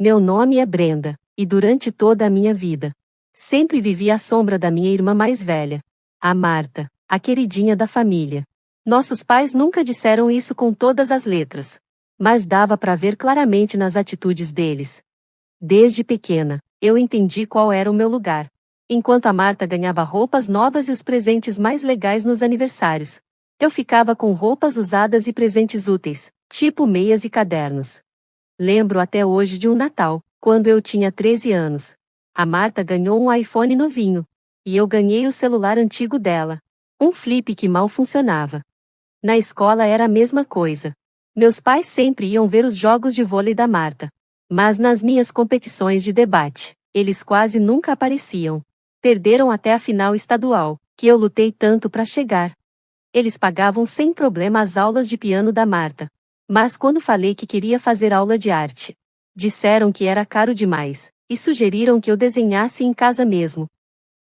Meu nome é Brenda, e durante toda a minha vida, sempre vivi à sombra da minha irmã mais velha, a Marta, a queridinha da família. Nossos pais nunca disseram isso com todas as letras, mas dava para ver claramente nas atitudes deles. Desde pequena, eu entendi qual era o meu lugar. Enquanto a Marta ganhava roupas novas e os presentes mais legais nos aniversários, eu ficava com roupas usadas e presentes úteis, tipo meias e cadernos. Lembro até hoje de um Natal, quando eu tinha 13 anos. A Marta ganhou um iPhone novinho, e eu ganhei o celular antigo dela, um flip que mal funcionava. Na escola era a mesma coisa. Meus pais sempre iam ver os jogos de vôlei da Marta, mas nas minhas competições de debate, eles quase nunca apareciam. Perderam até a final estadual, que eu lutei tanto para chegar. Eles pagavam sem problema as aulas de piano da Marta. Mas quando falei que queria fazer aula de arte, disseram que era caro demais, e sugeriram que eu desenhasse em casa mesmo.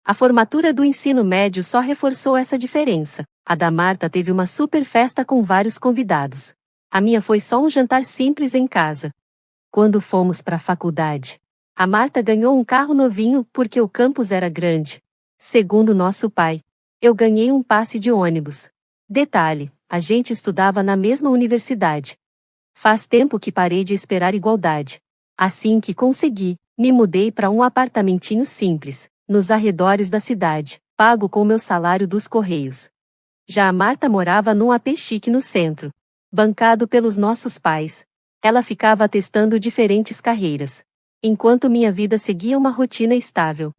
A formatura do ensino médio só reforçou essa diferença. A da Marta teve uma super festa com vários convidados. A minha foi só um jantar simples em casa. Quando fomos para a faculdade, a Marta ganhou um carro novinho porque o campus era grande. Segundo nosso pai, eu ganhei um passe de ônibus. Detalhe, a gente estudava na mesma universidade. Faz tempo que parei de esperar igualdade. Assim que consegui, me mudei para um apartamentinho simples, nos arredores da cidade, pago com meu salário dos Correios. Já a Marta morava num AP chique no centro, bancado pelos nossos pais. Ela ficava testando diferentes carreiras, enquanto minha vida seguia uma rotina estável.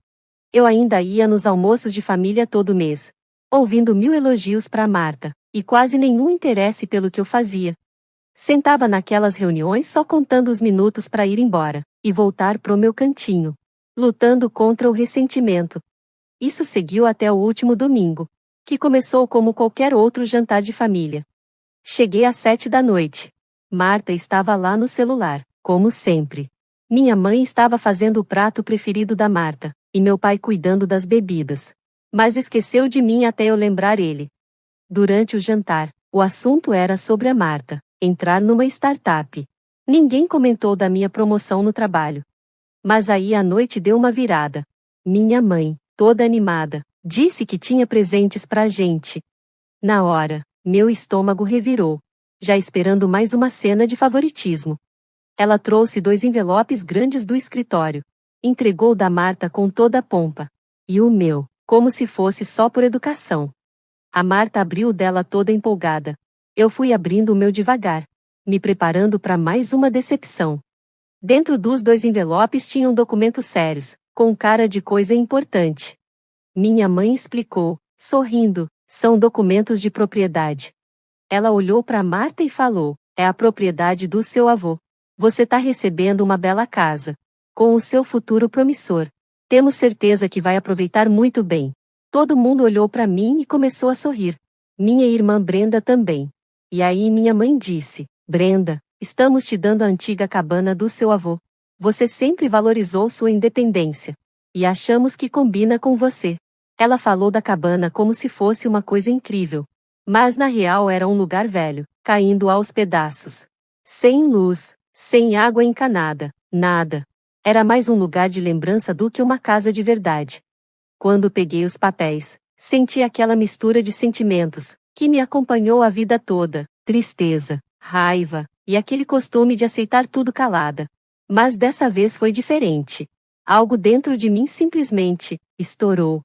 Eu ainda ia nos almoços de família todo mês, ouvindo 1000 elogios para Marta, e quase nenhum interesse pelo que eu fazia. Sentava naquelas reuniões só contando os minutos para ir embora, e voltar pro meu cantinho, lutando contra o ressentimento. Isso seguiu até o último domingo, que começou como qualquer outro jantar de família. Cheguei às 7 da noite. Marta estava lá no celular, como sempre. Minha mãe estava fazendo o prato preferido da Marta, e meu pai cuidando das bebidas. Mas esqueceu de mim até eu lembrar ele. Durante o jantar, o assunto era sobre a Marta entrar numa startup. Ninguém comentou da minha promoção no trabalho. Mas aí a noite deu uma virada. Minha mãe, toda animada, disse que tinha presentes pra gente. Na hora, meu estômago revirou, já esperando mais uma cena de favoritismo. Ela trouxe 2 envelopes grandes do escritório. Entregou o da Marta com toda a pompa. E o meu, como se fosse só por educação. A Marta abriu o dela toda empolgada. Eu fui abrindo o meu devagar, me preparando para mais uma decepção. Dentro dos 2 envelopes tinham documentos sérios, com cara de coisa importante. Minha mãe explicou, sorrindo, são documentos de propriedade. Ela olhou para Marta e falou, é a propriedade do seu avô. Você tá recebendo uma bela casa, com o seu futuro promissor. Temos certeza que vai aproveitar muito bem. Todo mundo olhou para mim e começou a sorrir. Minha irmã Brenda também. E aí minha mãe disse, Brenda, estamos te dando a antiga cabana do seu avô. Você sempre valorizou sua independência. E achamos que combina com você. Ela falou da cabana como se fosse uma coisa incrível. Mas na real era um lugar velho, caindo aos pedaços. Sem luz, sem água encanada, nada. Era mais um lugar de lembrança do que uma casa de verdade. Quando peguei os papéis, senti aquela mistura de sentimentos, que me acompanhou a vida toda, tristeza, raiva, e aquele costume de aceitar tudo calada. Mas dessa vez foi diferente. Algo dentro de mim simplesmente estourou.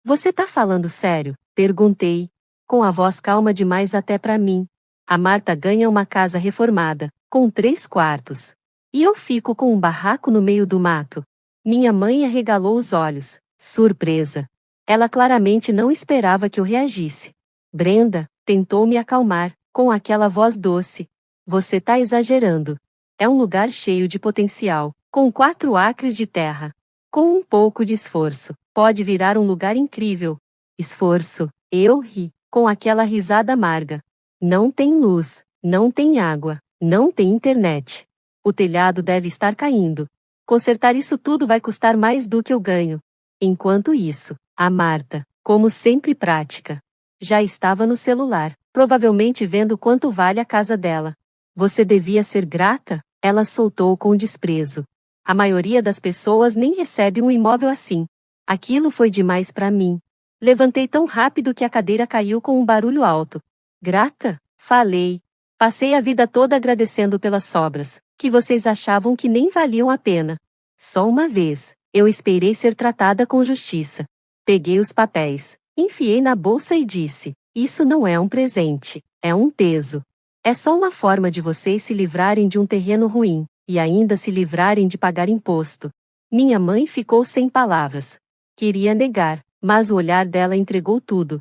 Você tá falando sério? Perguntei, com a voz calma demais até pra mim. A Marta ganha uma casa reformada, com 3 quartos. E eu fico com um barraco no meio do mato. Minha mãe arregalou os olhos, surpresa. Ela claramente não esperava que eu reagisse. Brenda tentou me acalmar, com aquela voz doce. Você tá exagerando. É um lugar cheio de potencial, com 4 acres de terra. Com um pouco de esforço, pode virar um lugar incrível. Esforço, eu ri, com aquela risada amarga. Não tem luz, não tem água, não tem internet. O telhado deve estar caindo. Consertar isso tudo vai custar mais do que eu ganho. Enquanto isso, a Marta, como sempre prática, já estava no celular, provavelmente vendo quanto vale a casa dela. Você devia ser grata, ela soltou com desprezo. A maioria das pessoas nem recebe um imóvel assim. Aquilo foi demais para mim. Levantei tão rápido que a cadeira caiu com um barulho alto. Grata? Falei. Passei a vida toda agradecendo pelas sobras, que vocês achavam que nem valiam a pena. Só uma vez, eu esperei ser tratada com justiça. Peguei os papéis, enfiei na bolsa e disse: isso não é um presente, é um peso. É só uma forma de vocês se livrarem de um terreno ruim, e ainda se livrarem de pagar imposto. Minha mãe ficou sem palavras. Queria negar, mas o olhar dela entregou tudo.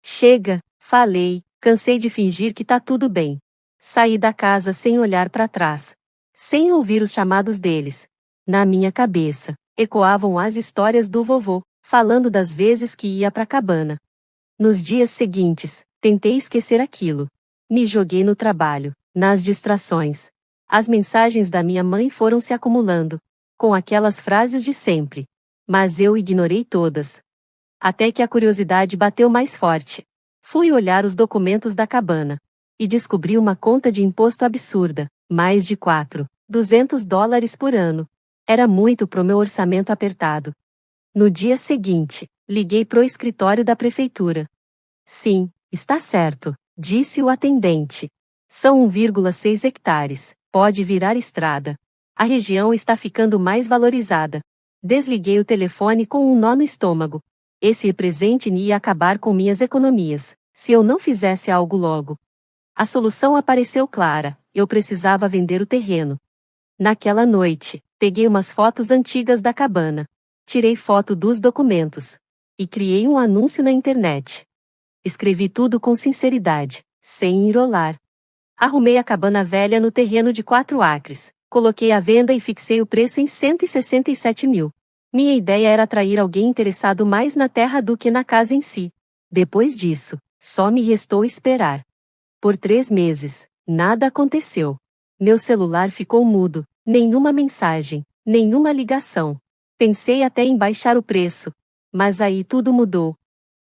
Chega, falei, cansei de fingir que tá tudo bem. Saí da casa sem olhar para trás, sem ouvir os chamados deles. Na minha cabeça, ecoavam as histórias do vovô, falando das vezes que ia pra cabana. Nos dias seguintes, tentei esquecer aquilo. Me joguei no trabalho, nas distrações. As mensagens da minha mãe foram se acumulando, com aquelas frases de sempre. Mas eu ignorei todas. Até que a curiosidade bateu mais forte. Fui olhar os documentos da cabana. E descobri uma conta de imposto absurda, mais de $400 por ano. Era muito pro meu orçamento apertado. No dia seguinte, liguei pro escritório da prefeitura. Sim, está certo, disse o atendente. São 1,6 hectares, pode virar estrada. A região está ficando mais valorizada. Desliguei o telefone com um nó no estômago. Esse presente ia acabar com minhas economias, se eu não fizesse algo logo. A solução apareceu clara, eu precisava vender o terreno. Naquela noite, peguei umas fotos antigas da cabana. Tirei foto dos documentos. E criei um anúncio na internet. Escrevi tudo com sinceridade, sem enrolar. Arrumei a cabana velha no terreno de 4 acres, coloquei à venda e fixei o preço em 167 mil. Minha ideia era atrair alguém interessado mais na terra do que na casa em si. Depois disso, só me restou esperar. Por 3 meses, nada aconteceu. Meu celular ficou mudo, nenhuma mensagem, nenhuma ligação. Pensei até em baixar o preço. Mas aí tudo mudou.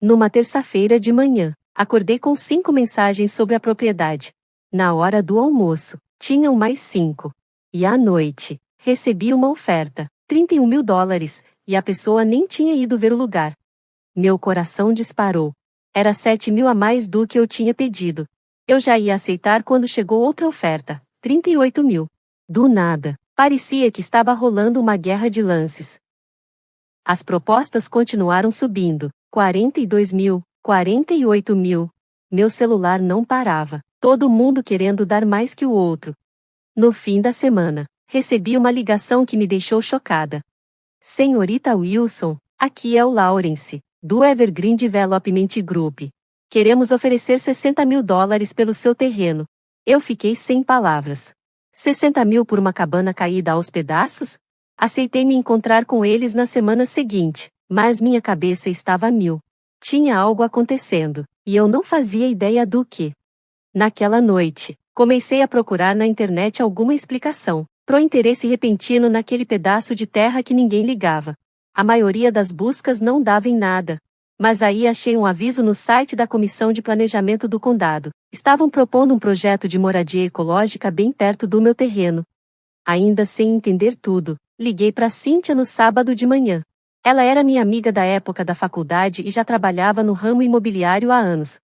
Numa terça-feira de manhã, acordei com 5 mensagens sobre a propriedade. Na hora do almoço, tinham mais 5. E à noite, recebi uma oferta, $31 mil, e a pessoa nem tinha ido ver o lugar. Meu coração disparou. Era 7 mil a mais do que eu tinha pedido. Eu já ia aceitar quando chegou outra oferta, 38 mil. Do nada, parecia que estava rolando uma guerra de lances. As propostas continuaram subindo, 42 mil, 48 mil. Meu celular não parava, todo mundo querendo dar mais que o outro. No fim da semana, recebi uma ligação que me deixou chocada. Senhorita Wilson, aqui é o Lawrence, do Evergreen Development Group. Queremos oferecer $60 mil pelo seu terreno. Eu fiquei sem palavras. 60 mil por uma cabana caída aos pedaços? Aceitei me encontrar com eles na semana seguinte, mas minha cabeça estava a mil. Tinha algo acontecendo, e eu não fazia ideia do que. Naquela noite, comecei a procurar na internet alguma explicação pro interesse repentino naquele pedaço de terra que ninguém ligava. A maioria das buscas não dava em nada. Mas aí achei um aviso no site da Comissão de Planejamento do Condado. Estavam propondo um projeto de moradia ecológica bem perto do meu terreno. Ainda sem entender tudo, liguei para Cíntia no sábado de manhã. Ela era minha amiga da época da faculdade e já trabalhava no ramo imobiliário há anos.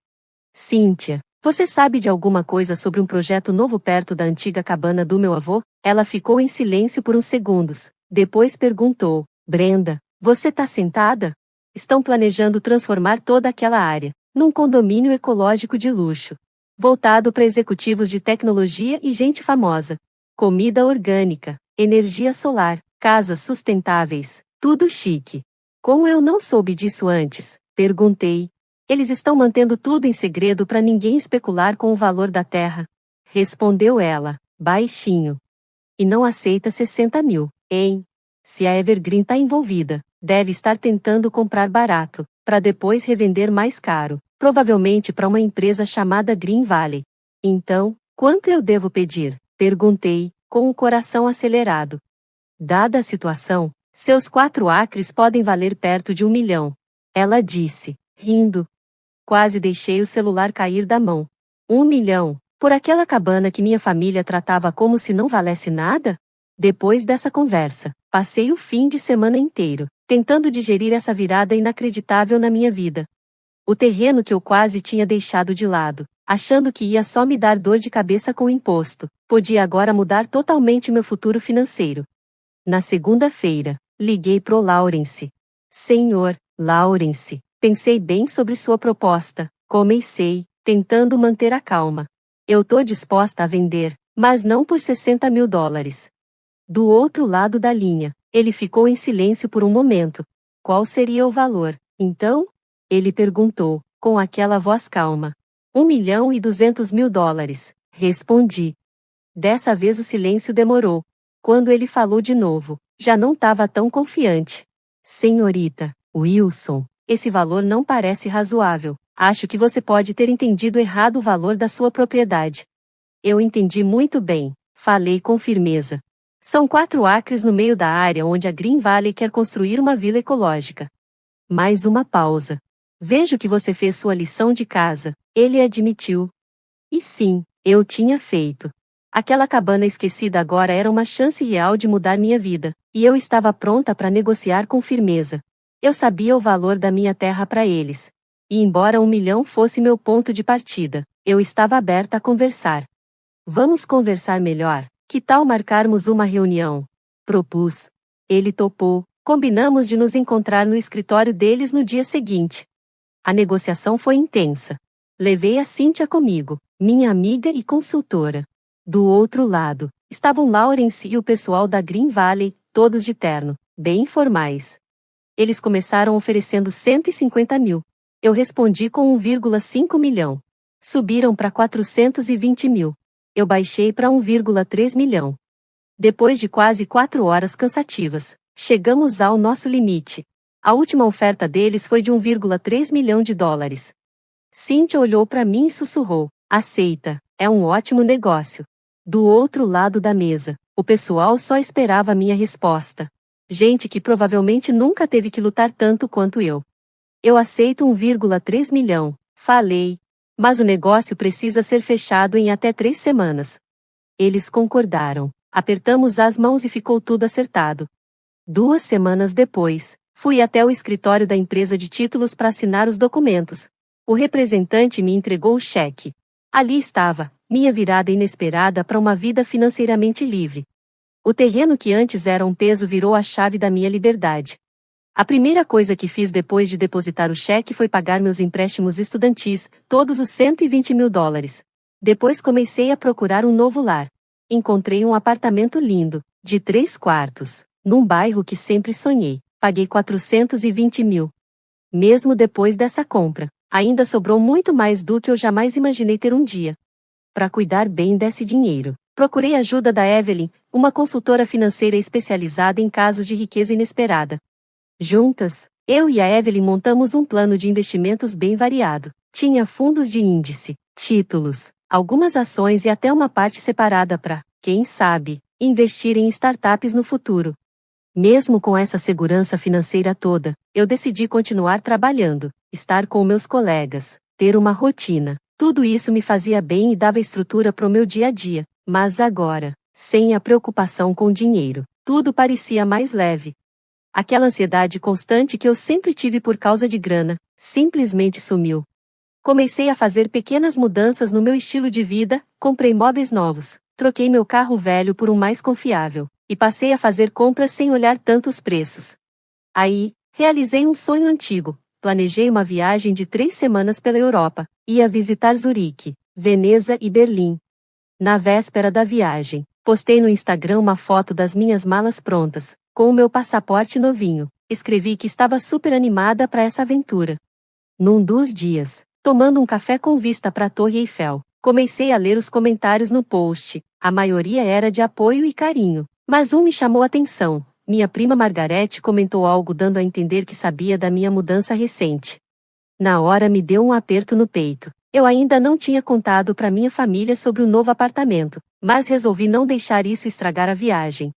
Cíntia, você sabe de alguma coisa sobre um projeto novo perto da antiga cabana do meu avô? Ela ficou em silêncio por uns segundos. Depois perguntou: Brenda, você tá sentada? Estão planejando transformar toda aquela área num condomínio ecológico de luxo, voltado para executivos de tecnologia e gente famosa. Comida orgânica, energia solar, casas sustentáveis, tudo chique. Como eu não soube disso antes? Perguntei. Eles estão mantendo tudo em segredo para ninguém especular com o valor da terra. Respondeu ela, baixinho. E não aceita 60 mil, hein? Se a Evergreen está envolvida, deve estar tentando comprar barato, para depois revender mais caro, provavelmente para uma empresa chamada Green Valley. Então, quanto eu devo pedir? Perguntei, com o coração acelerado. Dada a situação, seus 4 acres podem valer perto de 1 milhão. Ela disse, rindo. Quase deixei o celular cair da mão. 1 milhão, por aquela cabana que minha família tratava como se não valesse nada? Depois dessa conversa, passei o fim de semana inteiro tentando digerir essa virada inacreditável na minha vida. O terreno que eu quase tinha deixado de lado, achando que ia só me dar dor de cabeça com o imposto, podia agora mudar totalmente meu futuro financeiro. Na segunda-feira, liguei pro Lawrence. Senhor Lawrence, pensei bem sobre sua proposta, comecei, tentando manter a calma. Eu tô disposta a vender, mas não por $60.000. Do outro lado da linha, ele ficou em silêncio por um momento. Qual seria o valor, então? Ele perguntou, com aquela voz calma. $1.200.000, respondi. Dessa vez o silêncio demorou. Quando ele falou de novo, já não estava tão confiante. Senhorita Wilson, esse valor não parece razoável. Acho que você pode ter entendido errado o valor da sua propriedade. Eu entendi muito bem, falei com firmeza. São 4 acres no meio da área onde a Green Valley quer construir uma vila ecológica. Mais uma pausa. Vejo que você fez sua lição de casa, ele admitiu. E sim, eu tinha feito. Aquela cabana esquecida agora era uma chance real de mudar minha vida, e eu estava pronta para negociar com firmeza. Eu sabia o valor da minha terra para eles. E embora $1 milhão fosse meu ponto de partida, eu estava aberta a conversar. Vamos conversar melhor. Que tal marcarmos uma reunião? Propus. Ele topou. Combinamos de nos encontrar no escritório deles no dia seguinte. A negociação foi intensa. Levei a Cynthia comigo, minha amiga e consultora. Do outro lado, estavam Lawrence e o pessoal da Green Valley, todos de terno, bem formais. Eles começaram oferecendo 150 mil. Eu respondi com 1,5 milhão. Subiram para 420 mil. Eu baixei para 1,3 milhão. Depois de quase 4 horas cansativas, chegamos ao nosso limite. A última oferta deles foi de 1,3 milhão de dólares. Cynthia olhou para mim e sussurrou: aceita, é um ótimo negócio. Do outro lado da mesa, o pessoal só esperava minha resposta. Gente que provavelmente nunca teve que lutar tanto quanto eu. Eu aceito 1,3 milhão, falei. Mas o negócio precisa ser fechado em até 3 semanas. Eles concordaram. Apertamos as mãos e ficou tudo acertado. 2 semanas depois, fui até o escritório da empresa de títulos para assinar os documentos. O representante me entregou o cheque. Ali estava, minha virada inesperada para uma vida financeiramente livre. O terreno que antes era um peso virou a chave da minha liberdade. A primeira coisa que fiz depois de depositar o cheque foi pagar meus empréstimos estudantis, todos os $120 mil. Depois comecei a procurar um novo lar. Encontrei um apartamento lindo, de 3 quartos, num bairro que sempre sonhei. Paguei 420 mil. Mesmo depois dessa compra, ainda sobrou muito mais do que eu jamais imaginei ter um dia. Para cuidar bem desse dinheiro, procurei a ajuda da Evelyn, uma consultora financeira especializada em casos de riqueza inesperada. Juntas, eu e a Evelyn montamos um plano de investimentos bem variado. Tinha fundos de índice, títulos, algumas ações e até uma parte separada para, quem sabe, investir em startups no futuro. Mesmo com essa segurança financeira toda, eu decidi continuar trabalhando, estar com meus colegas, ter uma rotina. Tudo isso me fazia bem e dava estrutura para o meu dia a dia, mas agora, sem a preocupação com dinheiro, tudo parecia mais leve. Aquela ansiedade constante que eu sempre tive por causa de grana, simplesmente sumiu. Comecei a fazer pequenas mudanças no meu estilo de vida, comprei móveis novos, troquei meu carro velho por um mais confiável, e passei a fazer compras sem olhar tantos preços. Aí, realizei um sonho antigo, planejei uma viagem de 3 semanas pela Europa, ia visitar Zurique, Veneza e Berlim. Na véspera da viagem, postei no Instagram uma foto das minhas malas prontas, com o meu passaporte novinho. Escrevi que estava super animada para essa aventura. Num dos dias, tomando um café com vista para a Torre Eiffel, comecei a ler os comentários no post. A maioria era de apoio e carinho, mas um me chamou a atenção. Minha prima Margarete comentou algo dando a entender que sabia da minha mudança recente. Na hora me deu um aperto no peito. Eu ainda não tinha contado para minha família sobre o novo apartamento, mas resolvi não deixar isso estragar a viagem.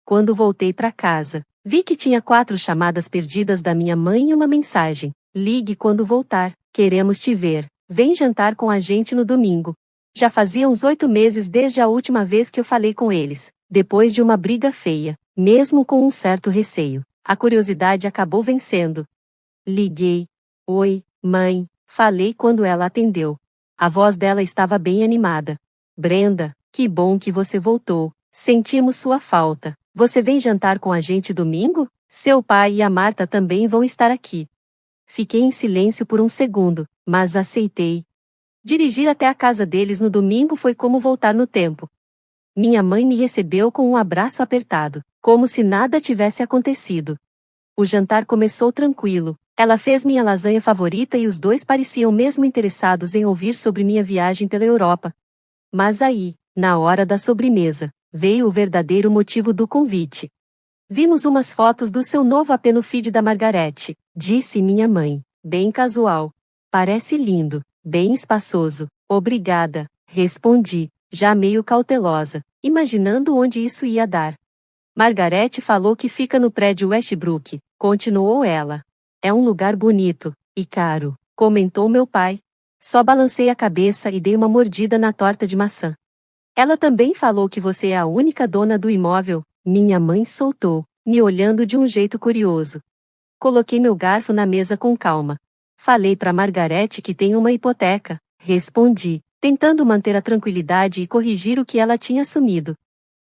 Quando voltei para casa, vi que tinha 4 chamadas perdidas da minha mãe e uma mensagem: ligue quando voltar, queremos te ver, vem jantar com a gente no domingo. Já fazia uns 8 meses desde a última vez que eu falei com eles, Depois de uma briga feia, mesmo com um certo receio, a curiosidade acabou vencendo. Liguei. Oi, mãe, falei quando ela atendeu. A voz dela estava bem animada. Brenda, que bom que você voltou. Sentimos sua falta. Você vem jantar com a gente domingo? Seu pai e a Marta também vão estar aqui. Fiquei em silêncio por um segundo, mas aceitei. Dirigir até a casa deles no domingo foi como voltar no tempo. Minha mãe me recebeu com um abraço apertado, como se nada tivesse acontecido. O jantar começou tranquilo. Ela fez minha lasanha favorita e os dois pareciam mesmo interessados em ouvir sobre minha viagem pela Europa. Mas aí, na hora da sobremesa, veio o verdadeiro motivo do convite. Vimos umas fotos do seu novo AP no feed da Margarete, disse minha mãe, bem casual. Parece lindo, bem espaçoso. Obrigada, respondi, já meio cautelosa, imaginando onde isso ia dar. Margarete falou que fica no prédio Westbrook, continuou ela. É um lugar bonito, e caro, comentou meu pai. Só balancei a cabeça e dei uma mordida na torta de maçã. Ela também falou que você é a única dona do imóvel, minha mãe soltou, me olhando de um jeito curioso. Coloquei meu garfo na mesa com calma. Falei para Margarete que tem uma hipoteca, respondi, tentando manter a tranquilidade e corrigir o que ela tinha assumido.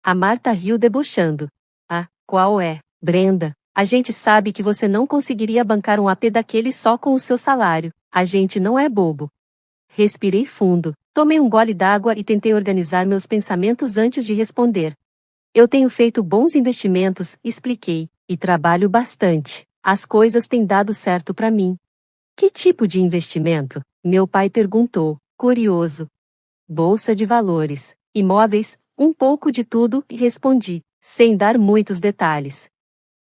A Marta riu debochando. Ah, qual é, Brenda? A gente sabe que você não conseguiria bancar um AP daquele só com o seu salário. A gente não é bobo. Respirei fundo, tomei um gole d'água e tentei organizar meus pensamentos antes de responder. Eu tenho feito bons investimentos, expliquei, e trabalho bastante. As coisas têm dado certo para mim. Que tipo de investimento? Meu pai perguntou, curioso. Bolsa de valores, imóveis, um pouco de tudo, e respondi, sem dar muitos detalhes.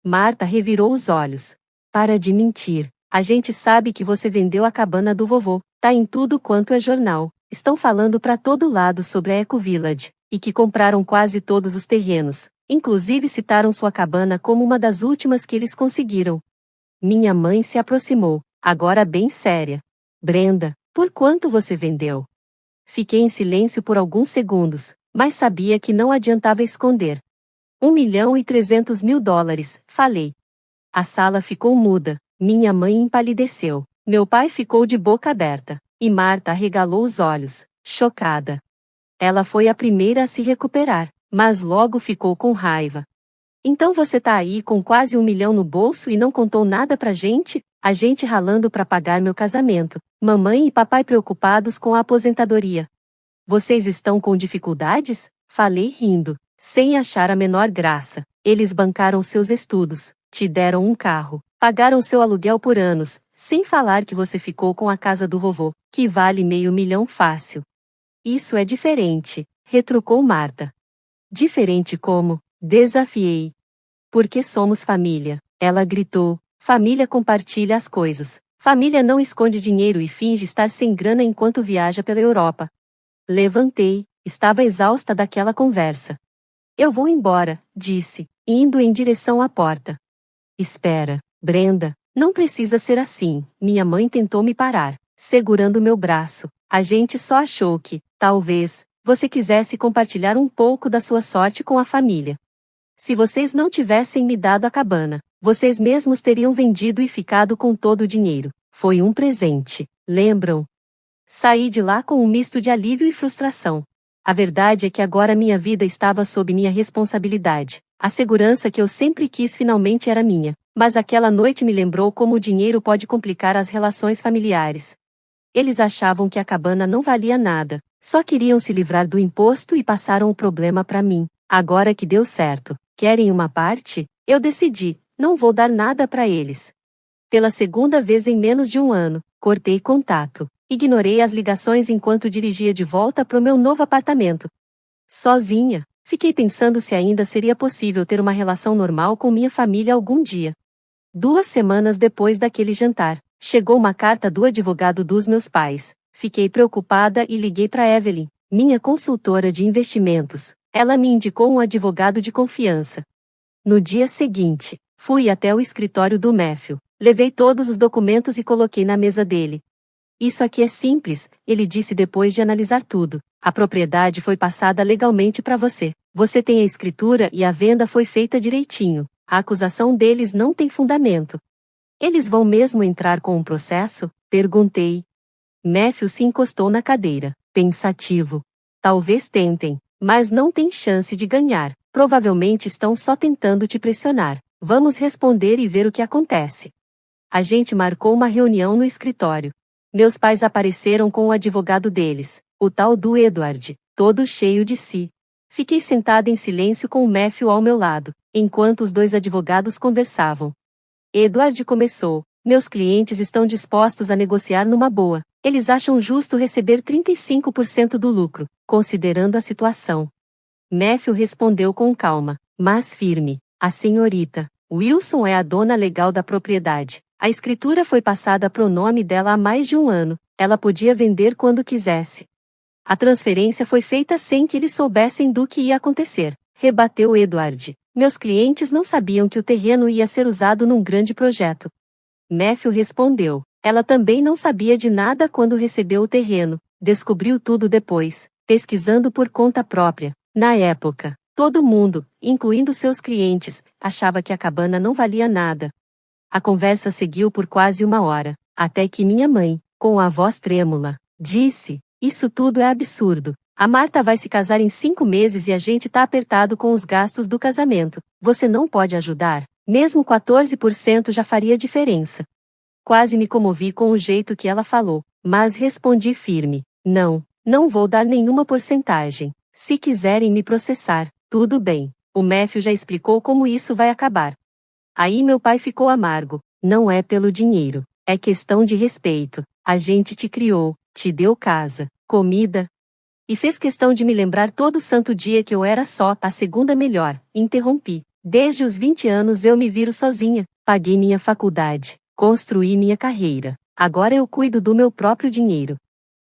Marta revirou os olhos. Para de mentir. A gente sabe que você vendeu a cabana do vovô, tá em tudo quanto é jornal. Estão falando para todo lado sobre a Eco Village, e que compraram quase todos os terrenos. Inclusive citaram sua cabana como uma das últimas que eles conseguiram. Minha mãe se aproximou, agora bem séria. Brenda, por quanto você vendeu? Fiquei em silêncio por alguns segundos, mas sabia que não adiantava esconder. $1.300.000, falei. A sala ficou muda, minha mãe empalideceu, meu pai ficou de boca aberta, e Marta arregalou os olhos, chocada. Ela foi a primeira a se recuperar, mas logo ficou com raiva. Então você tá aí com quase 1 milhão no bolso e não contou nada pra gente? A gente ralando pra pagar meu casamento, mamãe e papai preocupados com a aposentadoria. Vocês estão com dificuldades? Falei rindo, sem achar a menor graça. Eles bancaram seus estudos, te deram um carro, pagaram seu aluguel por anos, sem falar que você ficou com a casa do vovô, que vale $500 mil fácil. Isso é diferente, retrucou Marta. Diferente como? Desafiei. Porque somos família, ela gritou. Família compartilha as coisas. Família não esconde dinheiro e finge estar sem grana enquanto viaja pela Europa. Levantei, estava exausta daquela conversa. Eu vou embora, disse, indo em direção à porta. Espera, Brenda, não precisa ser assim. Minha mãe tentou me parar, segurando meu braço. A gente só achou que, talvez, você quisesse compartilhar um pouco da sua sorte com a família. Se vocês não tivessem me dado a cabana, vocês mesmos teriam vendido e ficado com todo o dinheiro. Foi um presente, lembram? Saí de lá com um misto de alívio e frustração. A verdade é que agora minha vida estava sob minha responsabilidade. A segurança que eu sempre quis finalmente era minha, mas aquela noite me lembrou como o dinheiro pode complicar as relações familiares. Eles achavam que a cabana não valia nada, só queriam se livrar do imposto e passaram o problema para mim. Agora que deu certo, querem uma parte? Eu decidi, não vou dar nada para eles. Pela segunda vez em menos de um ano, cortei contato. Ignorei as ligações enquanto dirigia de volta para o meu novo apartamento. Sozinha, fiquei pensando se ainda seria possível ter uma relação normal com minha família algum dia. 2 semanas depois daquele jantar, chegou uma carta do advogado dos meus pais. Fiquei preocupada e liguei para Evelyn, minha consultora de investimentos. Ela me indicou um advogado de confiança. No dia seguinte, fui até o escritório do Matthew, levei todos os documentos e coloquei na mesa dele. Isso aqui é simples, ele disse depois de analisar tudo. A propriedade foi passada legalmente para você. Você tem a escritura e a venda foi feita direitinho. A acusação deles não tem fundamento. Eles vão mesmo entrar com um processo? Perguntei. Matthew se encostou na cadeira, pensativo. Talvez tentem, mas não tem chance de ganhar. Provavelmente estão só tentando te pressionar. Vamos responder e ver o que acontece. A gente marcou uma reunião no escritório. Meus pais apareceram com o advogado deles, o tal do Edward, todo cheio de si. Fiquei sentada em silêncio com o Matthew ao meu lado, enquanto os dois advogados conversavam. Edward começou. Meus clientes estão dispostos a negociar numa boa. Eles acham justo receber 35% do lucro, considerando a situação. Matthew respondeu com calma, mas firme. A senhorita Wilson é a dona legal da propriedade. A escritura foi passada pro nome dela há mais de um ano. Ela podia vender quando quisesse. A transferência foi feita sem que eles soubessem do que ia acontecer, rebateu Edward. Meus clientes não sabiam que o terreno ia ser usado num grande projeto. Matthew respondeu. Ela também não sabia de nada quando recebeu o terreno. Descobriu tudo depois, pesquisando por conta própria. Na época, todo mundo, incluindo seus clientes, achava que a cabana não valia nada. A conversa seguiu por quase uma hora, até que minha mãe, com a voz trêmula, disse: "Isso tudo é absurdo. A Marta vai se casar em 5 meses e a gente tá apertado com os gastos do casamento. Você não pode ajudar? Mesmo 14% já faria diferença." Quase me comovi com o jeito que ela falou, mas respondi firme: não vou dar nenhuma porcentagem. Se quiserem me processar, tudo bem. O Matthew já explicou como isso vai acabar. Aí meu pai ficou amargo. Não é pelo dinheiro. É questão de respeito. A gente te criou, te deu casa, comida. E fez questão de me lembrar todo santo dia que eu era só a segunda melhor. Interrompi. Desde os 20 anos eu me viro sozinha. Paguei minha faculdade. Construí minha carreira. Agora eu cuido do meu próprio dinheiro.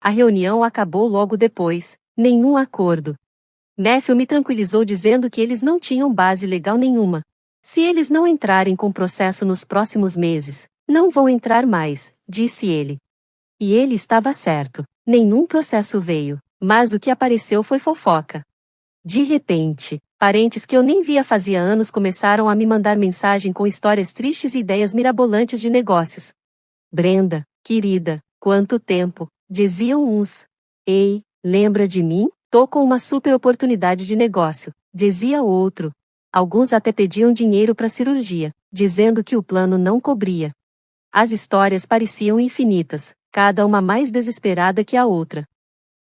A reunião acabou logo depois. Nenhum acordo. Matthew me tranquilizou dizendo que eles não tinham base legal nenhuma. Se eles não entrarem com processo nos próximos meses, não vão entrar mais, disse ele. E ele estava certo. Nenhum processo veio, mas o que apareceu foi fofoca. De repente, parentes que eu nem via fazia anos começaram a me mandar mensagem com histórias tristes e ideias mirabolantes de negócios. Brenda, querida, quanto tempo, diziam uns. Ei, lembra de mim? Tô com uma super oportunidade de negócio, dizia outro. Alguns até pediam dinheiro para cirurgia, dizendo que o plano não cobria. As histórias pareciam infinitas, cada uma mais desesperada que a outra.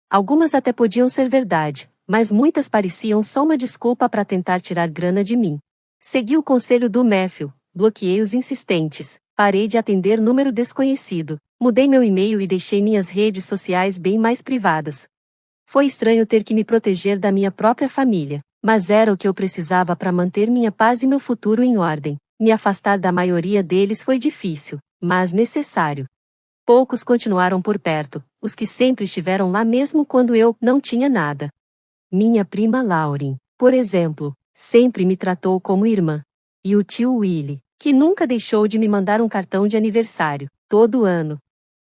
Algumas até podiam ser verdade, mas muitas pareciam só uma desculpa para tentar tirar grana de mim. Segui o conselho do Matthew, bloqueei os insistentes, parei de atender número desconhecido, mudei meu e-mail e deixei minhas redes sociais bem mais privadas. Foi estranho ter que me proteger da minha própria família, mas era o que eu precisava para manter minha paz e meu futuro em ordem. Me afastar da maioria deles foi difícil, mas necessário. Poucos continuaram por perto, os que sempre estiveram lá mesmo quando eu não tinha nada. Minha prima Lauren, por exemplo, sempre me tratou como irmã. E o tio Willie, que nunca deixou de me mandar um cartão de aniversário, todo ano.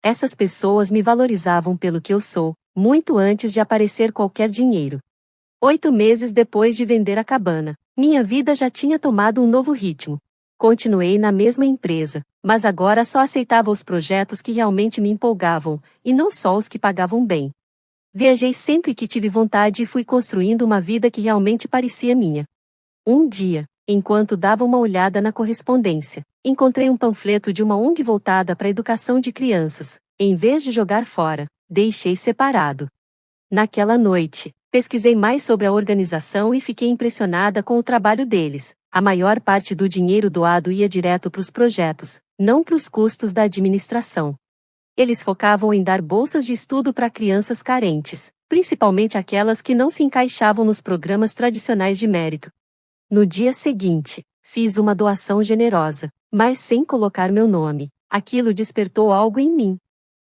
Essas pessoas me valorizavam pelo que eu sou, muito antes de aparecer qualquer dinheiro. 8 meses depois de vender a cabana, minha vida já tinha tomado um novo ritmo. Continuei na mesma empresa, mas agora só aceitava os projetos que realmente me empolgavam, e não só os que pagavam bem. Viajei sempre que tive vontade e fui construindo uma vida que realmente parecia minha. Um dia, enquanto dava uma olhada na correspondência, encontrei um panfleto de uma ONG voltada para a educação de crianças. Em vez de jogar fora, deixei separado. Naquela noite, pesquisei mais sobre a organização e fiquei impressionada com o trabalho deles. A maior parte do dinheiro doado ia direto para os projetos, não para os custos da administração. Eles focavam em dar bolsas de estudo para crianças carentes, principalmente aquelas que não se encaixavam nos programas tradicionais de mérito. No dia seguinte, fiz uma doação generosa, mas sem colocar meu nome. Aquilo despertou algo em mim.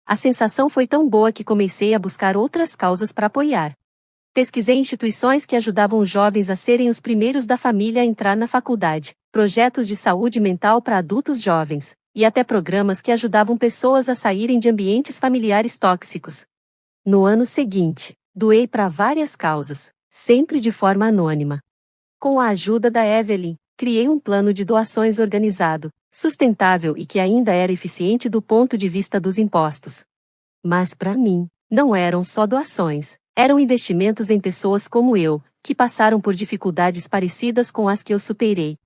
A sensação foi tão boa que comecei a buscar outras causas para apoiar. Pesquisei instituições que ajudavam os jovens a serem os primeiros da família a entrar na faculdade, projetos de saúde mental para adultos jovens, e até programas que ajudavam pessoas a saírem de ambientes familiares tóxicos. No ano seguinte, doei para várias causas, sempre de forma anônima. Com a ajuda da Evelyn, criei um plano de doações organizado, sustentável e que ainda era eficiente do ponto de vista dos impostos. Mas para mim, não eram só doações, eram investimentos em pessoas como eu, que passaram por dificuldades parecidas com as que eu superei.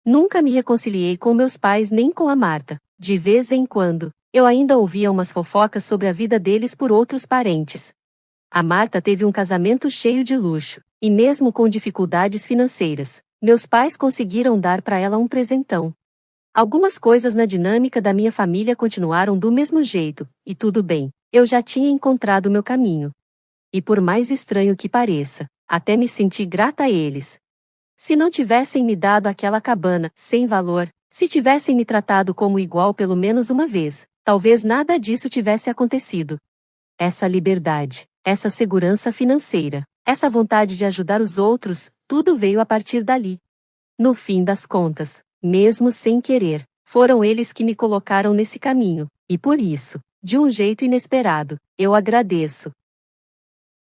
Nunca me reconciliei com meus pais nem com a Marta. De vez em quando, eu ainda ouvia umas fofocas sobre a vida deles por outros parentes. A Marta teve um casamento cheio de luxo, e mesmo com dificuldades financeiras, meus pais conseguiram dar para ela um presentão. Algumas coisas na dinâmica da minha família continuaram do mesmo jeito, e tudo bem, eu já tinha encontrado meu caminho. E por mais estranho que pareça, até me senti grata a eles. Se não tivessem me dado aquela cabana, sem valor, se tivessem me tratado como igual pelo menos uma vez, talvez nada disso tivesse acontecido. Essa liberdade, essa segurança financeira, essa vontade de ajudar os outros, tudo veio a partir dali. No fim das contas, mesmo sem querer, foram eles que me colocaram nesse caminho, e por isso, de um jeito inesperado, eu agradeço.